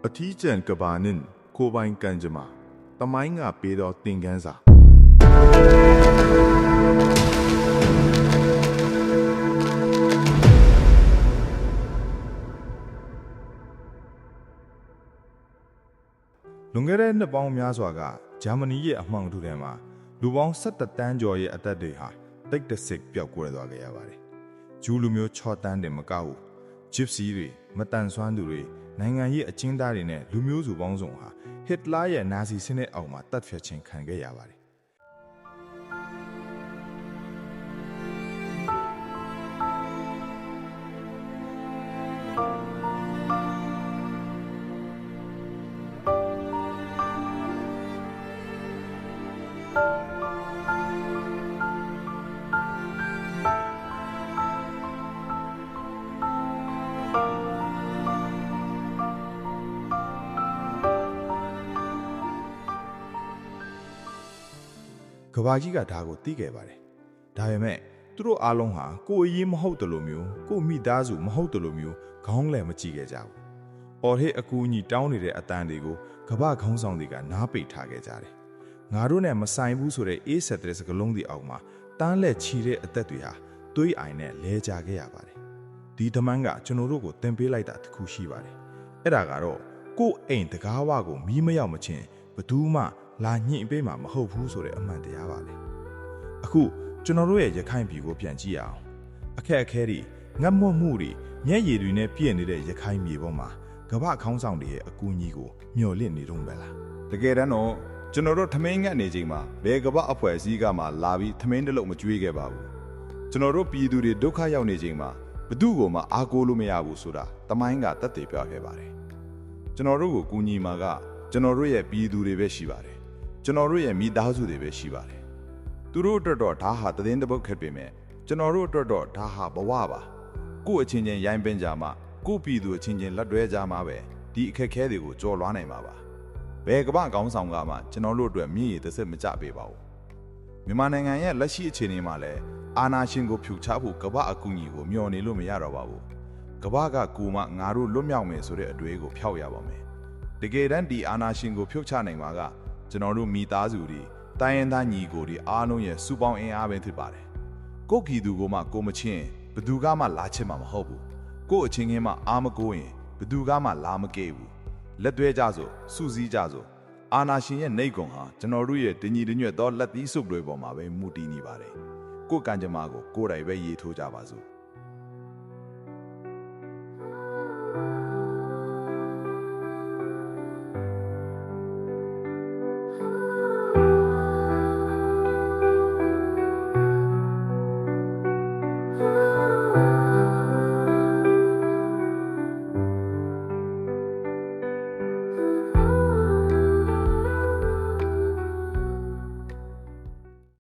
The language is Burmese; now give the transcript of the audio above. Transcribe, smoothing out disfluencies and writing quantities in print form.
အထီးကျန်ကဘာနင်ကိုပိုင်ကန်ကြမှာတမိုင်းကပေးတော့သင်ခန်းစာလွန်ခဲ့တဲ့နှစ်ပေါင်းများစွာကဂျာမနီရဲ့အမှောင်ထုထဲမှာလူပေါင်း17တန်းကျော်ရဲ့အသက်တွေဟာတိတ်တဆိတ်ပျောက်ကွယ်သွားခဲ့ရပါတယ်။ဂျူးလူမျိုး6တန်းတင်မကဘူးဂျစ်စီတွေမတန်ဆွမ်းသူတွေနိုင်ငံရေးအကျဉ်းသားတွေနဲ့လူမျိုးစုပေါင်းစုံဟာဟစ်တလာရဲ့နာဇီစနစ်အောက်မှာတပ်ဖြတ်ခြင်းခံခဲ့ရပါတယ်ကဘာကြီးကဒါကိုသိခဲ့ပါတယ်။ဒါပေမဲ့သူတို့အားလုံးဟာကိုယ်အရေးမဟုတ်တယ်လို့မျိုးကိုမိသားစုမဟုတ်တယ်လို့မျိုးခေါင်းလဲမကြည့်ခဲ့ကြဘူး။အော်ဟစ်အကူအညီတောင်းနေတဲ့အတန်တွေကိုကဘာခေါင်းဆောင်တွေကနားပိတ်ထားခဲ့ကြတယ်။ငါတို့နဲ့မဆိုင်ဘူးဆိုတဲ့အေးဆက်တဲ့စကလုံးတွေအောက်မှာတန်းလက်ချီတဲ့အသက်တွေဟာသွေးအိုင်နဲ့လဲကျခဲ့ရပါတယ်။ဒီတမန်ကကျွန်တော်တို့ကိုသင်ပေးလိုက်တာတစ်ခုရှိပါတယ်။အဲ့ဒါကတော့ကို့အိမ်တကားဝကိုမီးမရောက်မချင်းဘသူမှလာညှိ့ပေးမှာမဟုတ်ဘူးဆိုတဲ့အမှန်တရားပါလေအခုကျွန်တော်တို့ရဲ့ရခိုင်ပြည်ကိုပြန်ကြည့်ရအောင်အခက်အခဲတွေငတ်မွတ်မှုတွေမျက်ရည်တွေနဲ့ပြည့်နေတဲ့ရခိုင်ပြည်ပေါ်မှာကမ္ဘာခေါင်းဆောင်တွေရဲ့အကူအညီကိုမျှော်လင့်နေတော့ပဲလားတကယ်တမ်းတော့ကျွန်တော်တို့ထမင်းငတ်နေချိန်မှာဘယ်ကမ္ဘာအဖွဲ့အစည်းကမှလာပြီးထမင်းတစ်လုံးမကျွေးခဲ့ပါဘူးကျွန်တော်တို့ပြည်သူတွေဒုက္ခရောက်နေချိန်မှာဘသူ့ကိုမှအားကိုးလို့မရဘူးဆိုတာတမိုင်းကသက်သေပြခဲ့ပါတယ်ကျွန်တော်တို့ကိုကူညီမှာကကျွန်တော်တို့ရဲ့ပြည်သူတွေပဲရှိပါတယ်ကျွန်တော်တို့ရဲ့မိသားစုတွေပဲရှိပါတယ်သူတို့အတွက်တော့ဒါဟာသတင်းတစ်ပုဒ်ခက်ပေမဲ့ကျွန်တော်တို့အတွက်တော့ဒါဟာဘဝပါကို့အချင်းချင်းရိုင်းပင်းကြမှာကို့ပြည်သူအချင်းချင်းလက်တွဲကြမှာပဲဒီအခက်အခဲတွေကိုကျော်လွှားနိုင်မှာပါဘယ်ကမ္ဘာကောင်းဆောင်ကမှကျွန်တော်တို့အတွက်မြင့်ရည်တစ်စက်မကြပေးပါဘူးမြန်မာနိုင်ငံရဲ့လက်ရှိအခြေအနေမှာလည်းအာဏာရှင်ကိုဖြုတ်ချဖို့ကမ္ဘာအကူအညီကိုမျှော်နေလို့မရတော့ပါဘူးကမ္ဘာကကူမှငါတို့လွတ်မြောက်မယ်ဆိုတဲ့အတွေးကိုဖျောက်ရပါမယ်တကယ်တမ်းဒီအာဏာရှင်ကိုဖြုတ်ချနိုင်မှာကကျွန်တော်တို့မိသားစုတွေတိုင်းရင်းသားညီကိုတွေအားလုံးရဲ့စုပေါင်းအင်အားပဲဖြစ်ပါတယ်။ကိုယ့်ပြည်သူကိုမှကိုမချင်းဘယ်သူကမှလာချင်မှာမဟုတ်ဘူး။ကိုယ့်အချင်းချင်းမှအားမကိုးရင်ဘယ်သူကမှလာမကဲဘူး။လက်တွဲကြစို့စုစည်းကြစို့အာနာရှင်ရဲ့နှိတ်ကွန်ဟာကျွန်တော်တို့ရဲ့တညီတညွတ်သောလက်သီးစုပ်တွေပေါ်မှာပဲမူတည်နေပါတယ်။ကိုယ့်ကံကြမ္မာကိုကိုယ်တိုင်ပဲရေးထိုးကြပါစို့။